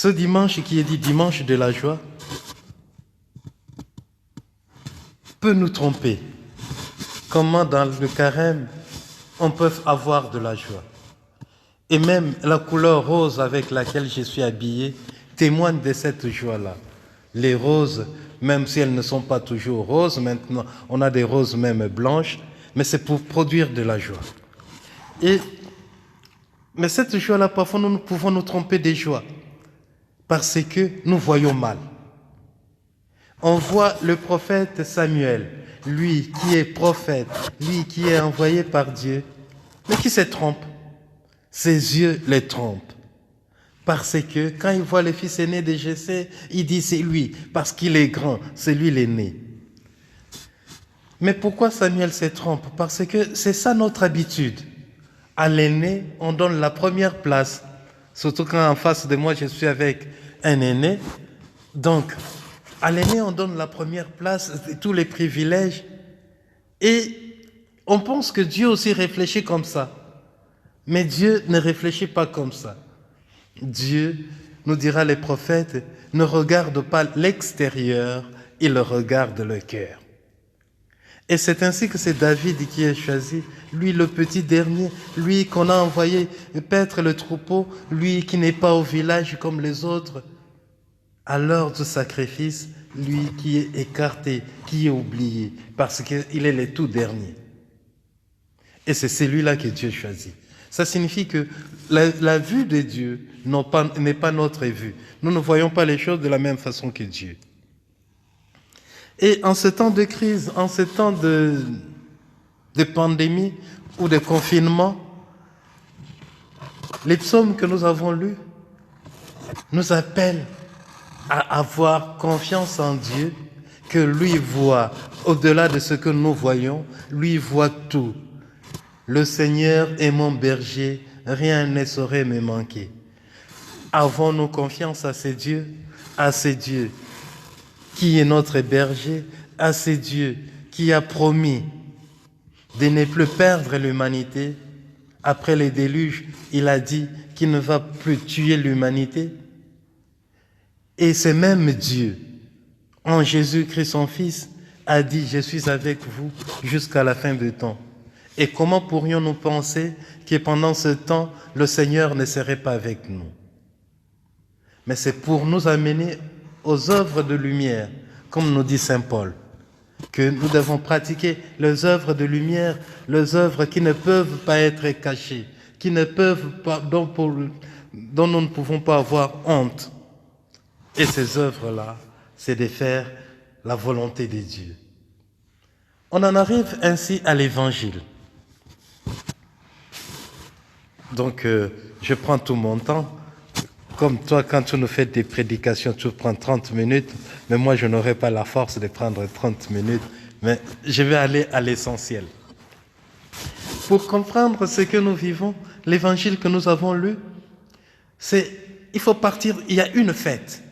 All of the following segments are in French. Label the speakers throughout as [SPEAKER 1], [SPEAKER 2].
[SPEAKER 1] Ce dimanche qui est dit dimanche de la joie peut nous tromper. Comment dans le carême, on peut avoir de la joie. Et même la couleur rose avec laquelle je suis habillé témoigne de cette joie-là. Les roses, même si elles ne sont pas toujours roses, maintenant on a des roses même blanches, mais c'est pour produire de la joie. Mais cette joie-là, parfois nous pouvons nous tromper des joies, parce que nous voyons mal. On voit le prophète Samuel, lui qui est prophète, lui qui est envoyé par Dieu, mais qui se trompe. Ses yeux les trompent. Parce que quand il voit le fils aîné de Jessé, il dit c'est lui, parce qu'il est grand, c'est lui l'aîné. Mais pourquoi Samuel se trompe? Parce que c'est ça notre habitude. À l'aîné, on donne la première place. Surtout quand en face de moi, je suis avec un aîné. Donc, à l'aîné, on donne la première place, tous les privilèges. Et on pense que Dieu aussi réfléchit comme ça. Mais Dieu ne réfléchit pas comme ça. Dieu, nous dira les prophètes, ne regarde pas l'extérieur, il regarde le cœur. Et c'est ainsi que c'est David qui est choisi, lui le petit dernier, lui qu'on a envoyé paître le troupeau, lui qui n'est pas au village comme les autres. À l'heure du sacrifice, lui qui est écarté, qui est oublié, parce qu'il est le tout dernier. Et c'est celui-là que Dieu choisit. Ça signifie que la vue de Dieu n'est pas notre vue. Nous ne voyons pas les choses de la même façon que Dieu. Et en ce temps de crise, en ce temps de pandémie ou de confinement, les psaumes que nous avons lus nous appellent à avoir confiance en Dieu, que lui voit au-delà de ce que nous voyons, lui voit tout. Le Seigneur est mon berger, rien ne saurait me manquer. Avons-nous confiance à ce Dieu qui est notre berger, à ce Dieu qui a promis de ne plus perdre l'humanité? Après les déluges, il a dit qu'il ne va plus tuer l'humanité. Et ce même Dieu, en Jésus-Christ son Fils, a dit « Je suis avec vous jusqu'à la fin du temps ». Et comment pourrions-nous penser que pendant ce temps, le Seigneur ne serait pas avec nous? Mais c'est pour nous amener aux œuvres de lumière, comme nous dit Saint Paul, que nous devons pratiquer les œuvres de lumière, les œuvres qui ne peuvent pas être cachées, qui ne peuvent pas, dont nous ne pouvons pas avoir honte. Et ces œuvres-là, c'est de faire la volonté de Dieu. On en arrive ainsi à l'Évangile. Donc, je prends tout mon temps. Comme toi, quand tu nous fais des prédications, tu prends 30 minutes, mais moi, je n'aurai pas la force de prendre 30 minutes, mais je vais aller à l'essentiel. Pour comprendre ce que nous vivons, l'évangile que nous avons lu, il faut partir, il y a une fête.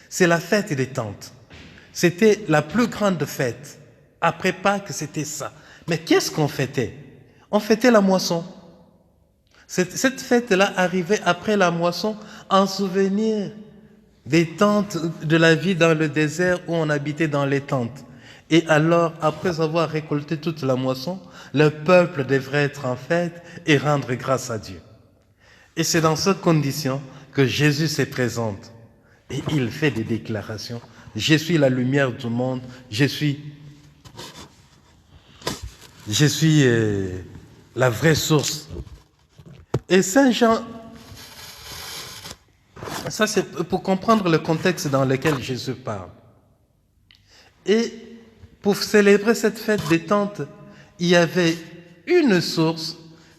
[SPEAKER 1] C'est la fête des tentes. C'était la plus grande fête. Après Pâques, c'était ça. Mais qu'est-ce qu'on fêtait? On fêtait la moisson. Cette fête-là arrivait après la moisson en souvenir des tentes de la vie dans le désert où on habitait dans les tentes. Et alors, après avoir récolté toute la moisson, le peuple devrait être en fête et rendre grâce à Dieu. Et c'est dans cette condition que Jésus se présente. Et il fait des déclarations. Je suis la lumière du monde, je suis la vraie source. Et Saint Jean, ça c'est pour comprendre le contexte dans lequel Jésus parle. Et pour célébrer cette fête des tentes, il y avait une source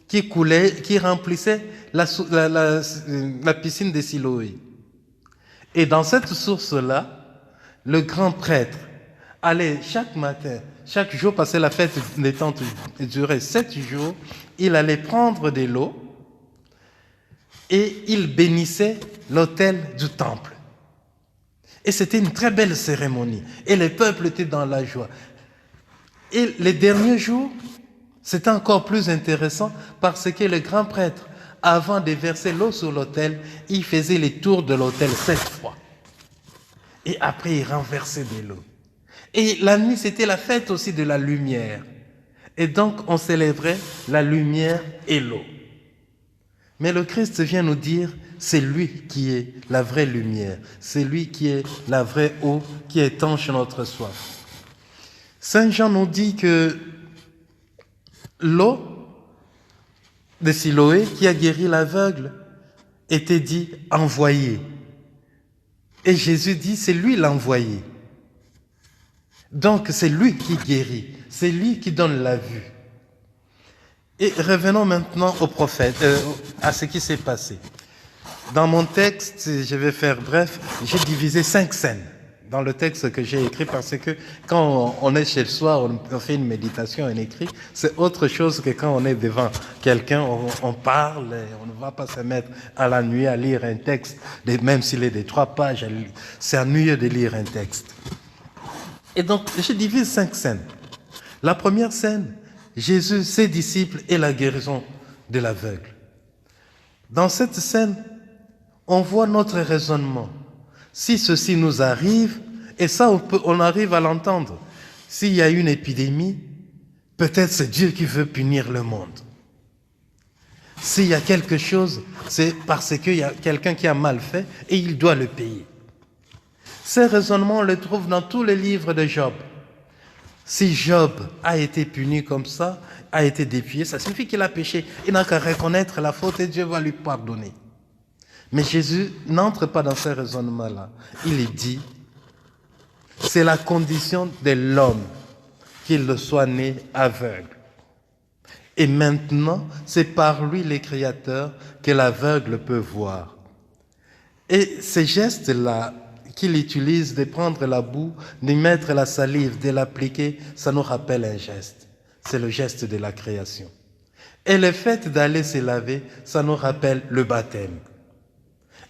[SPEAKER 1] qui coulait, qui remplissait la piscine de Siloé. Et dans cette source-là, le grand prêtre allait chaque matin, chaque jour, parce que la fête des tentes durait 7 jours, il allait prendre de l'eau et il bénissait l'autel du temple. Et c'était une très belle cérémonie. Et le peuple était dans la joie. Et les derniers jours, c'était encore plus intéressant parce que le grand prêtre avant de verser l'eau sur l'autel, il faisait les tours de l'autel 7 fois. Et après, il renversait de l'eau. Et la nuit, c'était la fête aussi de la lumière. Et donc, on célébrait la lumière et l'eau. Mais le Christ vient nous dire, c'est lui qui est la vraie lumière. C'est lui qui est la vraie eau qui étanche notre soif. Saint Jean nous dit que l'eau de Siloé qui a guéri l'aveugle était dit envoyée. Et Jésus dit, c'est lui l'envoyé. Donc, c'est lui qui guérit. C'est lui qui donne la vue. Et revenons maintenant au prophète, à ce qui s'est passé. Dans mon texte, je vais faire bref, j'ai divisé 5 scènes dans le texte que j'ai écrit parce que quand on est chez le soir, on fait une méditation, on écrit, c'est autre chose que quand on est devant quelqu'un, on parle, on ne va pas se mettre à la nuit à lire un texte, même s'il est de 3 pages, c'est ennuyeux de lire un texte. Et donc, je divise 5 scènes. La première scène, Jésus, ses disciples et la guérison de l'aveugle. Dans cette scène, on voit notre raisonnement. Si ceci nous arrive, et ça on arrive à l'entendre, s'il y a une épidémie, peut-être c'est Dieu qui veut punir le monde. S'il y a quelque chose, c'est parce qu'il y a quelqu'un qui a mal fait et il doit le payer. Ces raisonnements, on les trouve dans tous les livres de Job. Si Job a été puni comme ça, a été défié, ça signifie qu'il a péché. Il n'a qu'à reconnaître la faute et Dieu va lui pardonner. Mais Jésus n'entre pas dans ces raisonnements-là. Il dit, c'est la condition de l'homme qu'il soit né aveugle. Et maintenant, c'est par lui, le Créateur, que l'aveugle peut voir. Et ces gestes-là qu'il utilise de prendre la boue, de mettre la salive, de l'appliquer, ça nous rappelle un geste. C'est le geste de la création. Et le fait d'aller se laver, ça nous rappelle le baptême.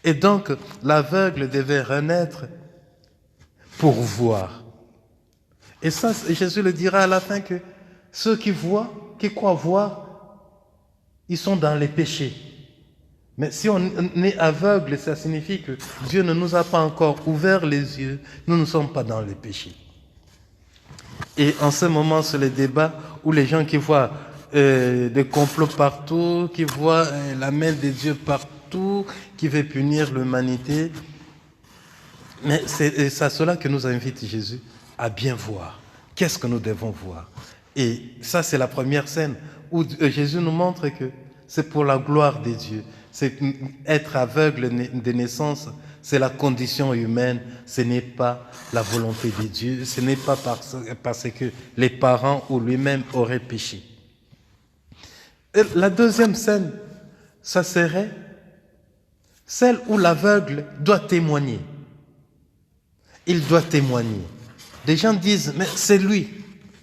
[SPEAKER 1] Et donc, l'aveugle devait renaître pour voir. Et ça, Jésus le dira à la fin que ceux qui voient, qui croient voir, ils sont dans les péchés. Mais si on est aveugle, ça signifie que Dieu ne nous a pas encore ouvert les yeux, nous ne sommes pas dans les péchés. Et en ce moment, c'est le débat où les gens qui voient des complots partout, qui voient la main de Dieu partout, qui veut punir l'humanité. Mais c'est à cela que nous invite Jésus, à bien voir. Qu'est-ce que nous devons voir? Et ça, c'est la première scène où Jésus nous montre que c'est pour la gloire de Dieu. C'est être aveugle de naissance, c'est la condition humaine, ce n'est pas la volonté de Dieu, ce n'est pas parce que les parents ou lui-même auraient péché. Et la deuxième scène, ça serait celle où l'aveugle doit témoigner. Il doit témoigner. Des gens disent, mais c'est lui,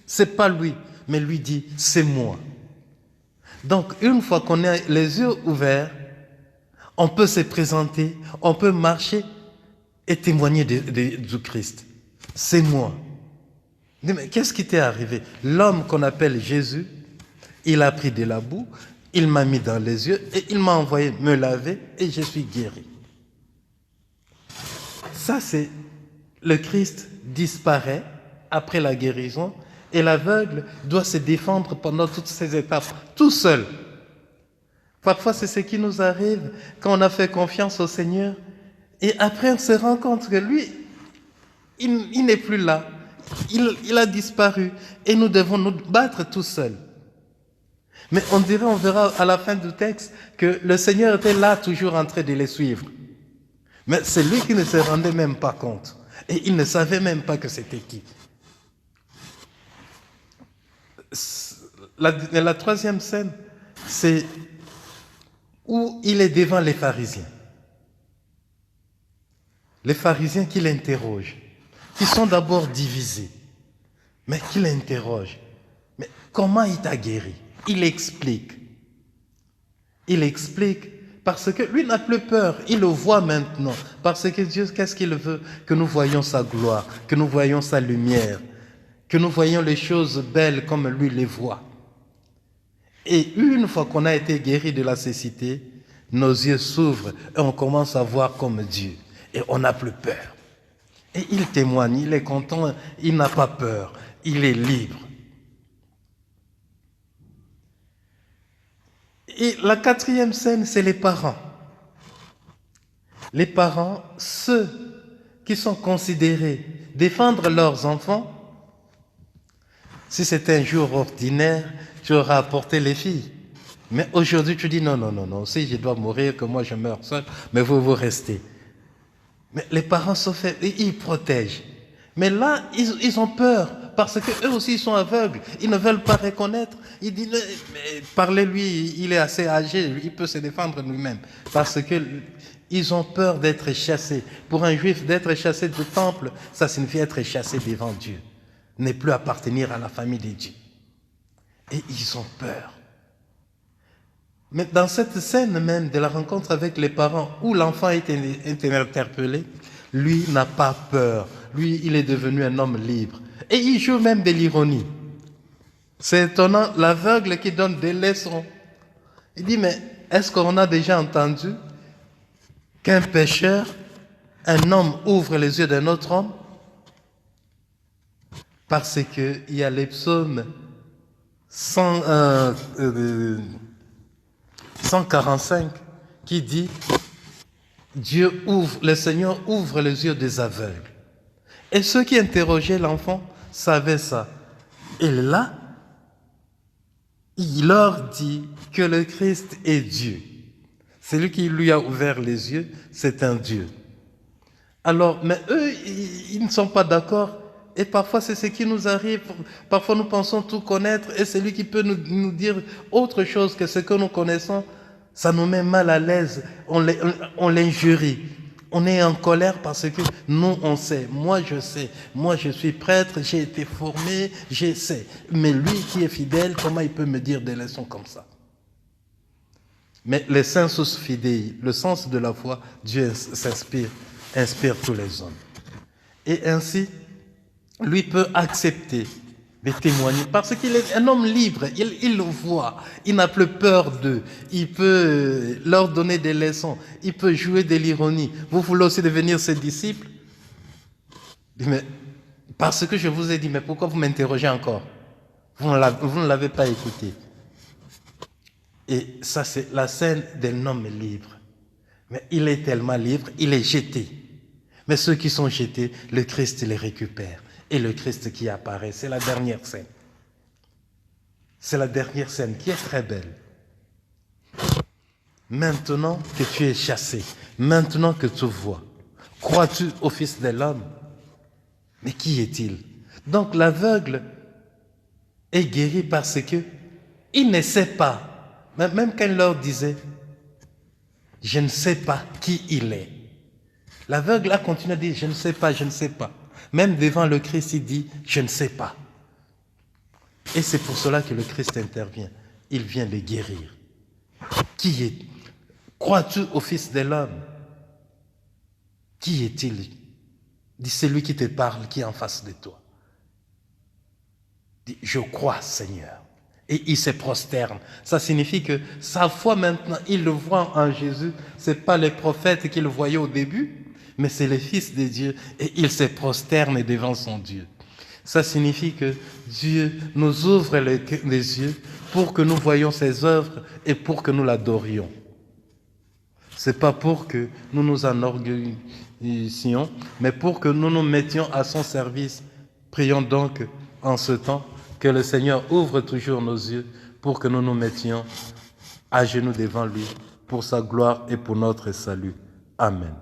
[SPEAKER 1] c'est pas lui, mais lui dit, c'est moi. Donc, une fois qu'on a les yeux ouverts, on peut se présenter, on peut marcher et témoigner du Christ. C'est moi. Mais qu'est-ce qui t'est arrivé? L'homme qu'on appelle Jésus, il a pris de la boue, il m'a mis dans les yeux et il m'a envoyé me laver et je suis guéri. Ça, c'est le Christ disparaît après la guérison et l'aveugle doit se défendre pendant toutes ces étapes, tout seul. Parfois, c'est ce qui nous arrive quand on a fait confiance au Seigneur. Et après, on se rend compte que lui, il n'est plus là. Il a disparu. Et nous devons nous battre tout seuls. Mais on verra à la fin du texte que le Seigneur était là, toujours en train de les suivre. Mais c'est lui qui ne se rendait même pas compte. Et il ne savait même pas que c'était qui. La troisième scène, c'est où il est devant les pharisiens. Les pharisiens qui l'interrogent, qui sont d'abord divisés, mais qui l'interrogent. Mais comment il t'a guéri? Il explique. Il explique parce que lui n'a plus peur, il le voit maintenant. Parce que Dieu, qu'est-ce qu'il veut? Que nous voyions sa gloire, que nous voyions sa lumière, que nous voyions les choses belles comme lui les voit. Et une fois qu'on a été guéri de la cécité, nos yeux s'ouvrent et on commence à voir comme Dieu. Et on n'a plus peur. Et il témoigne, il est content, il n'a pas peur, il est libre. Et la quatrième scène, c'est les parents. Les parents, ceux qui sont considérés défendre leurs enfants. Si c'était un jour ordinaire, tu aurais apporté les filles. Mais aujourd'hui, tu dis non, si je dois mourir, que moi je meurs seul, mais vous restez. Mais les parents sont faits, ils protègent. Mais là, ils ont peur, parce qu'eux aussi, ils sont aveugles. Ils ne veulent pas reconnaître. Ils disent, mais parlez-lui, il est assez âgé, il peut se défendre lui-même. Parce qu'ils ont peur d'être chassés. Pour un juif, d'être chassé du temple, ça signifie être chassé devant Dieu. Ne plus appartenir à la famille de Dieu. Et ils ont peur. Mais dans cette scène même de la rencontre avec les parents, où l'enfant a été interpellé, lui n'a pas peur. Lui, il est devenu un homme libre. Et il joue même de l'ironie. C'est étonnant, l'aveugle qui donne des leçons. Il dit, mais est-ce qu'on a déjà entendu qu'un pécheur, un homme ouvre les yeux d'un autre homme? Parce qu'il y a les psaumes 145 qui dit le Seigneur ouvre les yeux des aveugles. Et ceux qui interrogeaient l'enfant savaient ça. Et là, il leur dit que le Christ est Dieu. Celui qui lui a ouvert les yeux, c'est un Dieu. Alors, mais eux, ils ne sont pas d'accord. Et parfois, c'est ce qui nous arrive. Parfois, nous pensons tout connaître et celui qui peut nous dire autre chose que ce que nous connaissons, ça nous met mal à l'aise. On l'injurie. On est en colère parce que nous, on sait. Moi, je sais. Moi, je suis prêtre, j'ai été formé, je sais. Mais lui qui est fidèle, comment il peut me dire des leçons comme ça? Mais les sensus fidei, le sens de la foi, Dieu inspire tous les hommes. Et ainsi, lui peut accepter de témoigner parce qu'il est un homme libre, il le voit, il n'a plus peur d'eux, il peut leur donner des leçons, il peut jouer de l'ironie. Vous voulez aussi devenir ses disciples? Mais parce que je vous ai dit, mais pourquoi vous m'interrogez encore? Vous ne l'avez pas écouté. Et ça, c'est la scène d'un homme libre. Mais il est tellement libre, il est jeté. Mais ceux qui sont jetés, le Christ les récupère. Et le Christ qui apparaît, c'est la dernière scène. C'est la dernière scène qui est très belle. Maintenant que tu es chassé, maintenant que tu vois, crois-tu au Fils de l'homme? Mais qui est-il? Donc l'aveugle est guéri parce que il ne sait pas. Même quand il leur disait, je ne sais pas qui il est. L'aveugle a continué à dire, je ne sais pas, je ne sais pas. Même devant le Christ, il dit, je ne sais pas. Et c'est pour cela que le Christ intervient. Il vient les guérir. Qui est? Crois-tu au Fils de l'homme? Qui est-il? Dit, c'est lui qui te parle, qui est en face de toi. Dit, je crois, Seigneur. Et il se prosterne. Ça signifie que sa foi maintenant, il le voit en Jésus. Ce n'est pas les prophètes qu'il voyait au début, mais c'est le Fils de Dieu et il se prosterne devant son Dieu. Ça signifie que Dieu nous ouvre les yeux pour que nous voyions ses œuvres et pour que nous l'adorions. Ce n'est pas pour que nous nous enorgueillissions, mais pour que nous nous mettions à son service. Prions donc en ce temps que le Seigneur ouvre toujours nos yeux pour que nous nous mettions à genoux devant lui pour sa gloire et pour notre salut. Amen.